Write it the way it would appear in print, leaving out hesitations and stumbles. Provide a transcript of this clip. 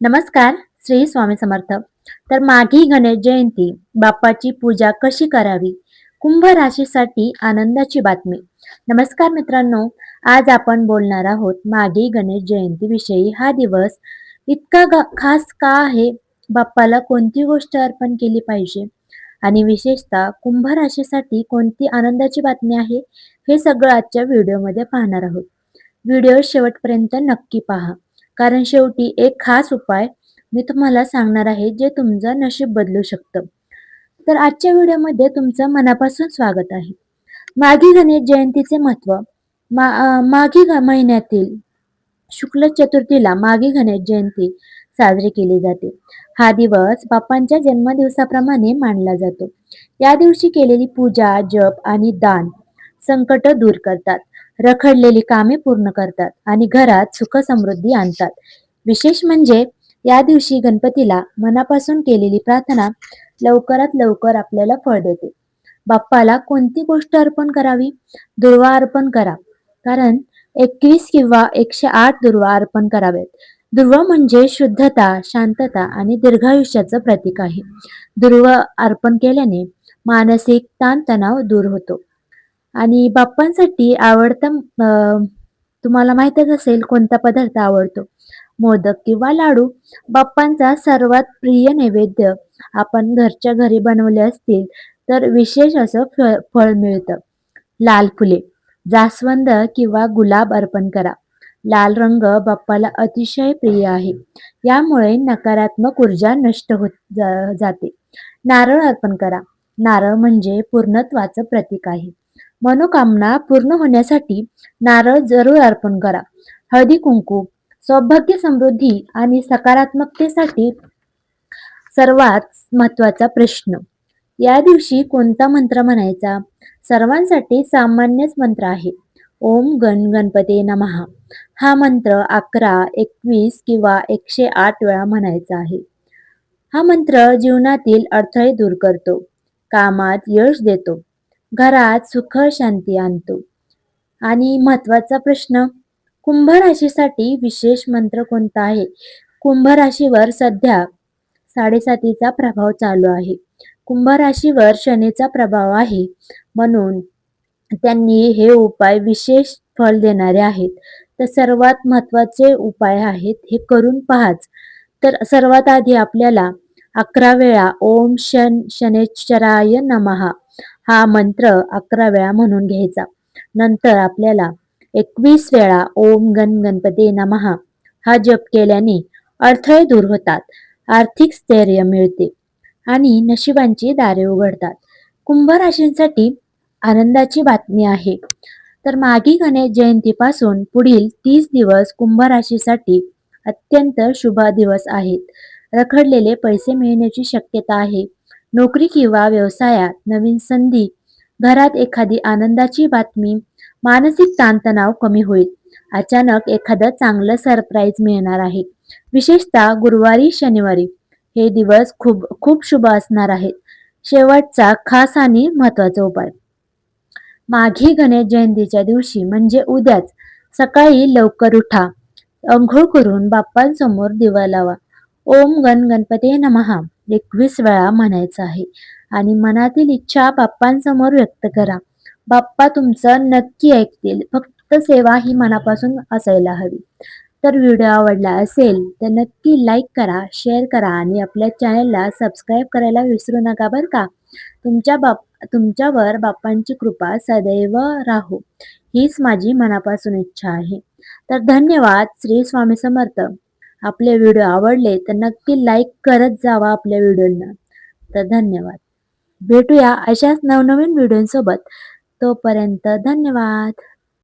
नमस्कार. श्री स्वामी समर्थ. तर माघी गणेश जयंती बाप्पाची पूजा कशी करावी? कुंभ राशीसाठी आनंदाची बातमी. नमस्कार मित्रांनो. आज आपण बोलणार आहोत माघी गणेश जयंती विषयी. हा दिवस इतका खास का आहे? बाप्पाला कोणती गोष्ट अर्पण केली पाहिजे? आणि विशेषतः कुंभ राशीसाठी कोणती आनंदाची बातमी आहे? हे सगळं आजच्या व्हिडिओमध्ये पाहणार आहोत. व्हिडिओ शेवटपर्यंत नक्की पहा. कारण शेवटी एक खास उपाय मी तुम्हाला सांगणार आहे जे तुमचं नशीब बदलू शकतं. तर आजच्या व्हिडिओमध्ये तुमचं मनापासून स्वागत आहे. माघी गणेश जयंतीचे महत्त्व. महिन्यातील शुक्ल चतुर्थीला माघी गणेश जयंती साजरी केली जाते. हा दिवस बाप्पांच्या जन्मदिवसाप्रमाणे मानला जातो. या दिवशी केलेली पूजा, जप आणि दान संकट दूर करतात, रखडलेली कामे पूर्ण करतात आणि घरात सुख समृद्धी आणतात. विशेष म्हणजे या दिवशी गणपतीला मनापासून केलेली प्रार्थना लवकरात लवकर आपल्याला फळ देते. बाप्पाला कोणती गोष्ट अर्पण करावी? दुर्वा अर्पण करा. कारण 21 किंवा 108 दुर्वा अर्पण करावेत. दुर्वा म्हणजे शुद्धता, शांतता आणि दीर्घायुष्याचं प्रतीक आहे. दुर्वा अर्पण केल्याने मानसिक ताणतणाव दूर होतो. आणि बाप्पांसाठी आवडता तुम्हाला माहीतच असेल कोणता पदार्थ आवडतो. मोदक किंवा लाडू बाप्पांचा सर्वात प्रिय नैवेद्य आपण घरच्या घरी बनवले असतील तर विशेष असं फळ मिळतं. लाल फुले, जास्वंद किंवा गुलाब अर्पण करा. लाल रंग बाप्पाला अतिशय प्रिय आहे. यामुळे नकारात्मक ऊर्जा नष्ट होत जाते. नारळ अर्पण करा. नारळ म्हणजे पूर्णत्वाचं प्रतीक आहे. मनोकामना पूर्ण होण्यासाठी नारळ जरूर अर्पण करा. हळदी कुंकू सौभाग्य, समृद्धी आणि सकारात्मकतेसाठी सर्वात महत्वाचा प्रश्न. या दिवशी कोणता मंत्र म्हणायचा? सर्वांसाठी सामान्यच मंत्र आहे. ओम गण गणपते नमः. हा मंत्र 11, 21 किंवा 108 वेळा म्हणायचा आहे. हा मंत्र जीवनातील अडथळे दूर करतो, कामात यश देतो, घरात सुख शांती आणतो. आणि महत्वाचा प्रश्न, कुंभ राशीसाठी विशेष मंत्र कोणता आहे? कुंभ राशीवर सध्या 7.5चा प्रभाव चालू आहे. कुंभ राशीवर शनीचा प्रभाव आहे, म्हणून त्यांनी हे उपाय विशेष फल देणारे आहेत. तर सर्वात महत्वाचे उपाय आहेत, हे करून पहाच. तर सर्वात आधी आपल्याला 11 वेळा ओम शनेश्वराय नमः हा मंत्र 11 वेळा म्हणून घ्यायचा. नंतर आपल्याला 21 वेळा ओम गण गणपते नमः हा जप केल्याने अडथळे दूर होतात, आर्थिक स्थैर्य मिळते आणि नशिबांची दारे उघडतात. कुंभ राशींसाठी आनंदाची बातमी आहे. तर माघी गणेश जयंतीपासून पुढील 30 दिवस कुंभ राशीसाठी अत्यंत शुभ दिवस आहेत. रखडलेले पैसे मिळण्याची शक्यता आहे. नोकरी किंवा व्यवसायात नवीन संधी, घरात एखादी आनंदाची बातमी, मानसिक ताणतणाव कमी होईल. अचानक एखादं चांगलं सरप्राईज मिळणार आहे. विशेषतः गुरुवारी, शनिवारी हे दिवस खूप खूप शुभ असणार आहेत. शेवटचा खास आणि महत्वाचा उपाय. माघी गणेश जयंतीच्या दिवशी म्हणजे उद्याच सकाळी लवकर उठा. अंघोळ करून बाप्पांसमोर दिवा लावा. ओम गण गणपते नमः 21 वेळा म्हणायचं आहे आणि मनातील इच्छा बाप्पांसमोर व्यक्त करा. बाप्पा तुमचं नक्की ऐकतील. फक्त सेवा ही मनापासून असायला हवी. तर व्हिडिओ आवडला असेल तर नक्की लाईक करा, शेअर करा आणि आपल्या चॅनलला सबस्क्राईब करायला विसरू नका बरं का. तुमच्यावर बाप्पांची कृपा सदैव राहो हीच माझी मनापासून इच्छा आहे. तर धन्यवाद. श्री स्वामी समर्थ. आपले व्हिडिओ आवडले तर नक्की लाईक करत जावा आपल्या व्हिडिओला. तर धन्यवाद. भेटूया अशाच नवनवीन व्हिडिओसोबत. तोपर्यंत धन्यवाद.